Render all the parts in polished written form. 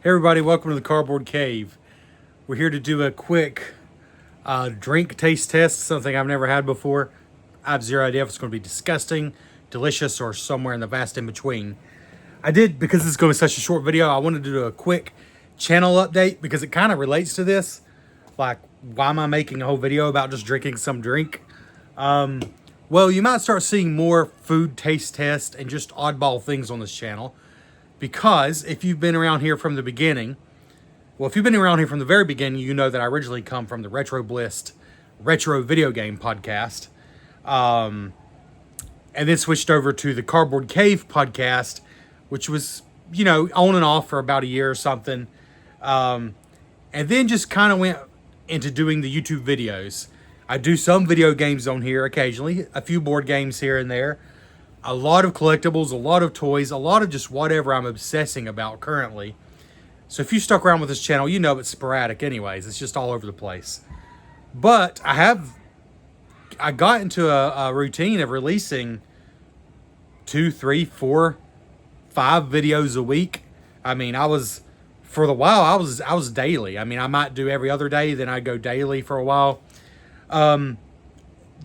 Hey everybody, welcome to the Cardboard Cave. We're here to do a quick drink taste test, something I've never had before. I have zero idea if it's going to be disgusting, delicious, or somewhere in the vast in between. Because this is going to be such a short video, I wanted to do a quick channel update because it kind of relates to this. Like, why am I making a whole video about just drinking some drink? Well, you might start seeing more food taste tests and just oddball things on this channel. Because if you've been around here from the beginning, if you've been around here from the very beginning, you know that I originally come from the Retro Blist retro video game podcast. And then switched over to the Cardboard Cave podcast, which was, on and off for about a year or something. And then just kind of went into doing the YouTube videos. I do some video games on here occasionally, a few board games here and there. A lot of collectibles, a lot of toys, a lot of just whatever I'm obsessing about currently. So if you stuck around with this channel, you know it's sporadic anyways. It's just all over the place. But I got into a routine of releasing 2, 3, 4, 5 videos a week. I mean, for the while, I was daily. I mean, I might do every other day, then I'd go daily for a while.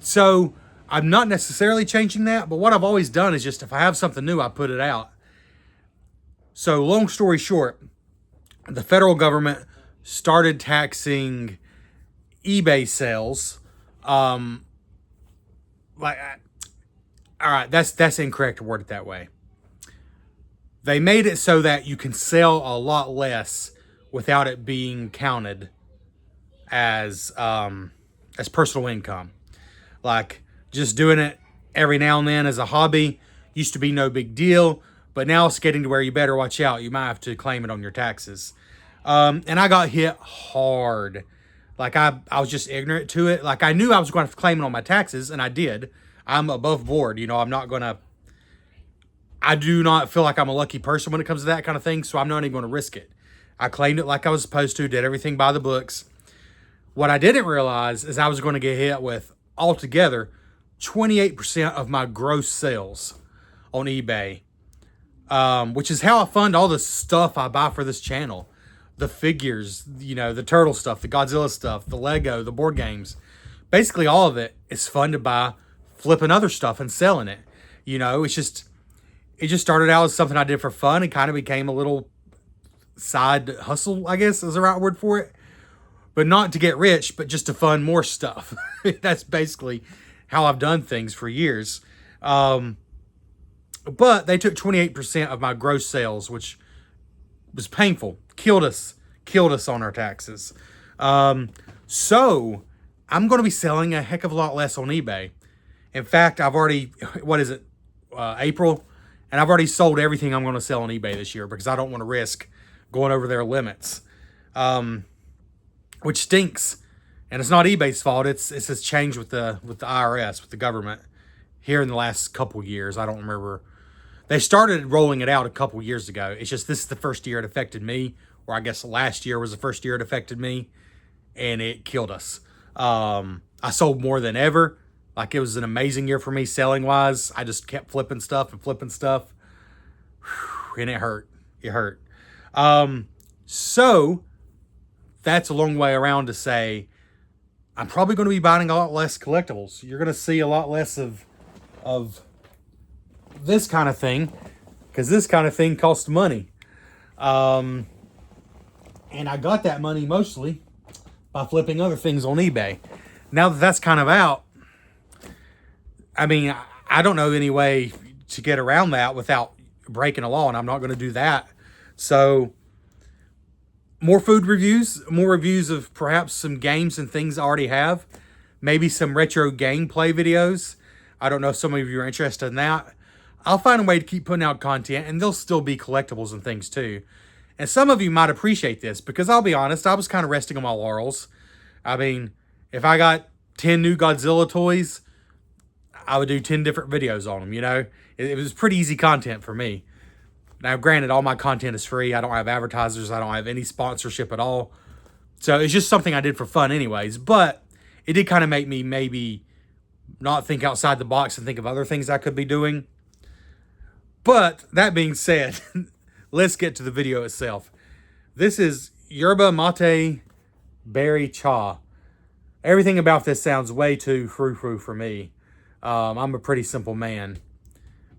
So I'm not necessarily changing that, but what I've always done is just if I have something new, I put it out. So long story short, the federal government started taxing eBay sales. All right, that's incorrect to word it that way. They made it so that you can sell a lot less without it being counted as personal income. Like, just doing it every now and then as a hobby used to be no big deal, but now it's getting to where you better watch out. You might have to claim it on your taxes. And I got hit hard. Like, I was just ignorant to it. Like, I knew I was going to have to claim it on my taxes, and I did. I'm above board. I do not feel like I'm a lucky person when it comes to that kind of thing, so I'm not even going to risk it. I claimed it like I was supposed to, did everything by the books. What I didn't realize is I was going to get hit with altogether 28% of my gross sales on eBay, which is how I fund all the stuff I buy for this channel. The figures, the turtle stuff, the Godzilla stuff, the Lego, the board games. Basically all of it is funded by flipping other stuff and selling it. It just started out as something I did for fun and kind of became a little side hustle, I guess is the right word for it. But not to get rich, but just to fund more stuff. That's basically how I've done things for years. But they took 28% of my gross sales, which was painful. Killed us on our taxes. So I'm going to be selling a heck of a lot less on eBay. In fact, I've already, April? And I've already sold everything I'm going to sell on eBay this year because I don't want to risk going over their limits. Which stinks. And it's not eBay's fault. It's this change with the IRS, with the government here in the last couple years. I don't remember. They started rolling it out a couple years ago. It's just this is the first year it affected me, or I guess last year was the first year it affected me, and it killed us. I sold more than ever. Like, it was an amazing year for me selling wise. I just kept flipping stuff, and it hurt. It hurt. So that's a long way around to say I'm probably going to be buying a lot less collectibles. You're going to see a lot less of this kind of thing, because this kind of thing costs money. And I got that money mostly by flipping other things on eBay. Now that that's kind of out, I mean, I don't know any way to get around that without breaking a law, and I'm not going to do that. So more food reviews, more reviews of perhaps some games and things I already have. Maybe some retro gameplay videos. I don't know if some of you are interested in that. I'll find a way to keep putting out content, and there'll still be collectibles and things too. And some of you might appreciate this, because I'll be honest, I was kind of resting on my laurels. I mean, if I got 10 new Godzilla toys, I would do 10 different videos on them, It was pretty easy content for me. Now, granted, all my content is free. I don't have advertisers. I don't have any sponsorship at all. So it's just something I did for fun anyways. But it did kind of make me maybe not think outside the box and think of other things I could be doing. But that being said, let's get to the video itself. This is yerba mate berry cha. Everything about this sounds way too frou-frou for me. I'm a pretty simple man.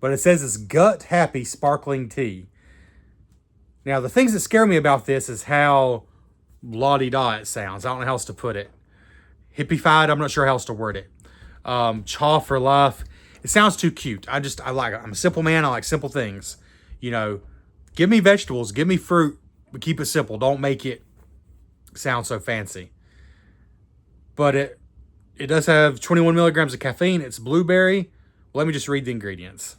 But it says it's gut happy sparkling tea. Now, the things that scare me about this is how la-di-da it sounds. I don't know how else to put it. Hippified, I'm not sure how else to word it. Cha for life. It sounds too cute. I like it. I'm a simple man. I like simple things. You know, give me vegetables, give me fruit, but keep it simple. Don't make it sound so fancy. But it does have 21 milligrams of caffeine. It's blueberry. Well, let me just read the ingredients.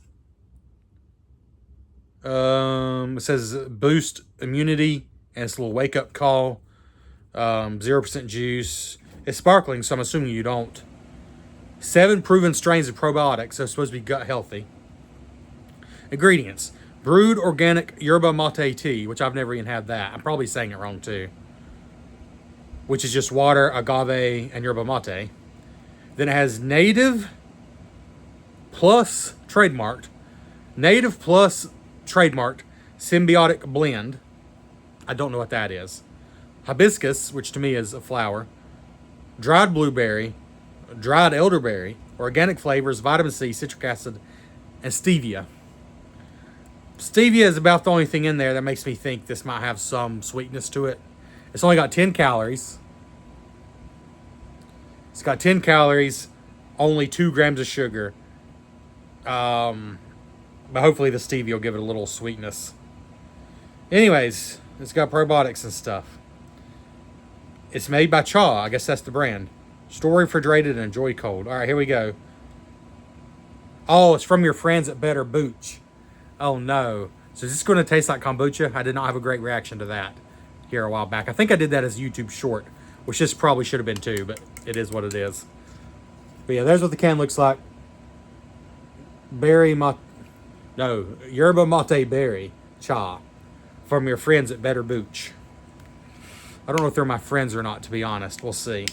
It says boost immunity, and it's a little wake up call. 0% juice. It's sparkling, so I'm assuming you don't. 7 proven strains of probiotics, so it's supposed to be gut healthy. Ingredients: brewed organic yerba mate tea, which I've never even had that. I'm probably saying it wrong too. Which is just water, agave, and yerba mate. Then it has native plus trademarked symbiotic blend. I don't know what that is. Hibiscus, which to me is a flower. Dried blueberry, dried elderberry, organic flavors, vitamin C, citric acid, and stevia. Stevia is about the only thing in there that makes me think this might have some sweetness to it. It's only got 10 calories. It's got 10 calories, only 2 grams of sugar. But hopefully the stevia will give it a little sweetness. Anyways, it's got probiotics and stuff. It's made by Cha. I guess that's the brand. Store refrigerated and enjoy cold. All right, here we go. Oh, it's from your friends at Better Booch. Oh, no. So is this going to taste like kombucha? I did not have a great reaction to that here a while back. I think I did that as a YouTube short, which this probably should have been too, but it is what it is. But yeah, there's what the can looks like. Yerba mate berry cha from your friends at Better Booch. I don't know if they're my friends or not, to be honest. We'll see.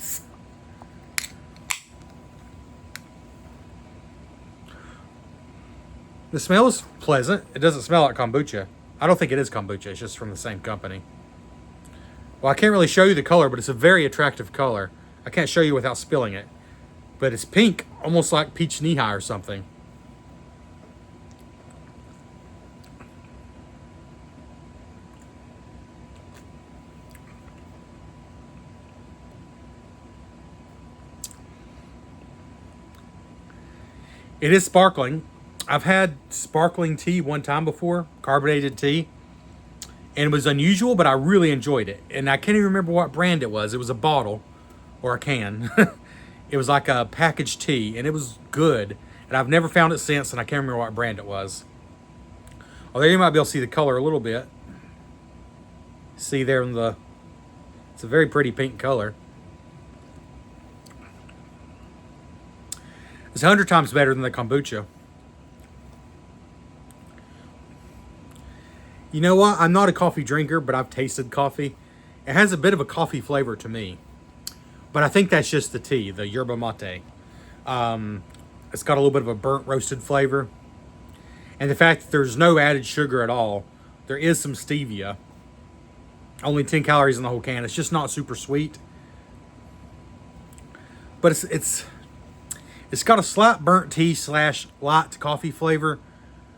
The smell is pleasant. It doesn't smell like kombucha. I don't think it is kombucha. It's just from the same company. Well, I can't really show you the color, but it's a very attractive color. I can't show you without spilling it. But it's pink, almost like peach knee-high or something. It is sparkling. I've had sparkling tea one time before, carbonated tea, and it was unusual, but I really enjoyed it. And I can't even remember what brand it was. It was a bottle or a can. It was like a packaged tea, and it was good. And I've never found it since, and I can't remember what brand it was. Oh, there you might be able to see the color a little bit. See there in the... It's a very pretty pink color. It's 100 times better than the kombucha. You know what? I'm not a coffee drinker, but I've tasted coffee. It has a bit of a coffee flavor to me. But I think that's just the tea, the yerba mate. It's got a little bit of a burnt roasted flavor. And the fact that there's no added sugar at all. There is some stevia. Only 10 calories in the whole can. It's just not super sweet. But it's got a slight burnt tea / light coffee flavor.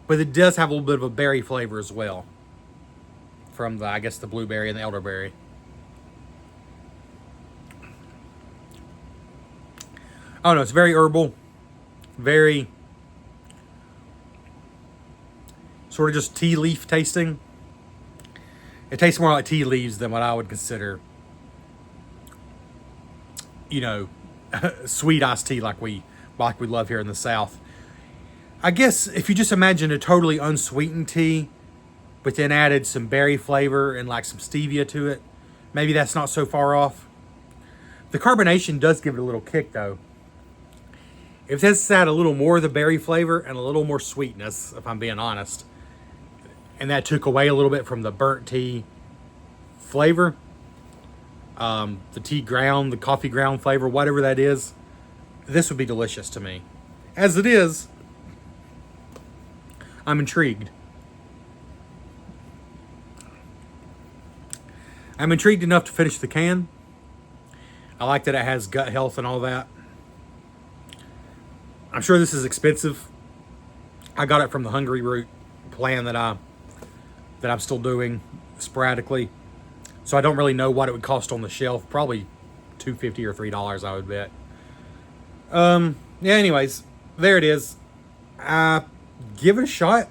But it does have a little bit of a berry flavor as well. From I guess the blueberry and the elderberry. Oh no, it's very herbal. Very sort of just tea leaf tasting. It tastes more like tea leaves than what I would consider, you know, sweet iced tea like we love here in the South. I guess if you just imagine a totally unsweetened tea, but then added some berry flavor and like some stevia to it, maybe that's not so far off. The carbonation does give it a little kick though. If this had a little more of the berry flavor and a little more sweetness, if I'm being honest, and that took away a little bit from the burnt tea flavor, the tea ground, the coffee ground flavor, whatever that is, this would be delicious to me. As it is, I'm intrigued. I'm intrigued enough to finish the can. I like that it has gut health and all that. I'm sure this is expensive. I got it from the Hungry Root plan that I'm still doing sporadically. So I don't really know what it would cost on the shelf. Probably $2.50 or $3, I would bet. Yeah, anyways, there it is. Give it a shot.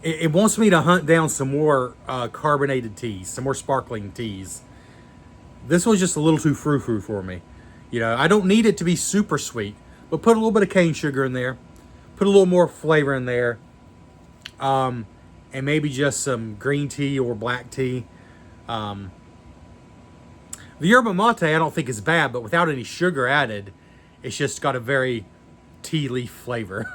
It wants me to hunt down some more carbonated teas, some more sparkling teas. This was just a little too frou-frou for me. You know, I don't need it to be super sweet, but put a little bit of cane sugar in there. Put a little more flavor in there. And maybe just some green tea or black tea. The yerba mate I don't think is bad, but without any sugar added, it's just got a very tea leaf flavor.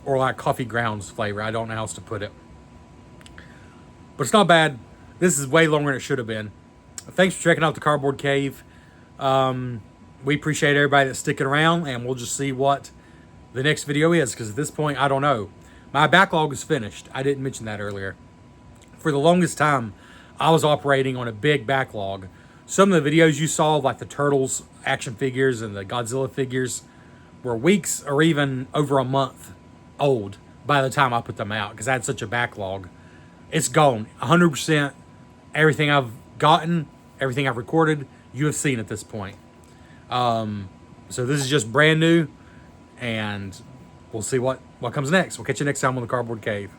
Or like coffee grounds flavor. I don't know how else to put it. But it's not bad. This is way longer than it should have been. Thanks for checking out the Cardboard Cave. We appreciate everybody that's sticking around, and we'll just see what the next video is, because at this point, I don't know. My backlog is finished. I didn't mention that earlier. For the longest time, I was operating on a big backlog. Some of the videos you saw, like the Turtles action figures and the Godzilla figures, were weeks or even over a month old by the time I put them out, because I had such a backlog. It's gone. 100%. Everything I've gotten, everything I've recorded, you have seen at this point. So this is just brand new, and we'll see what comes next. We'll catch you next time on the Cardboard Cave.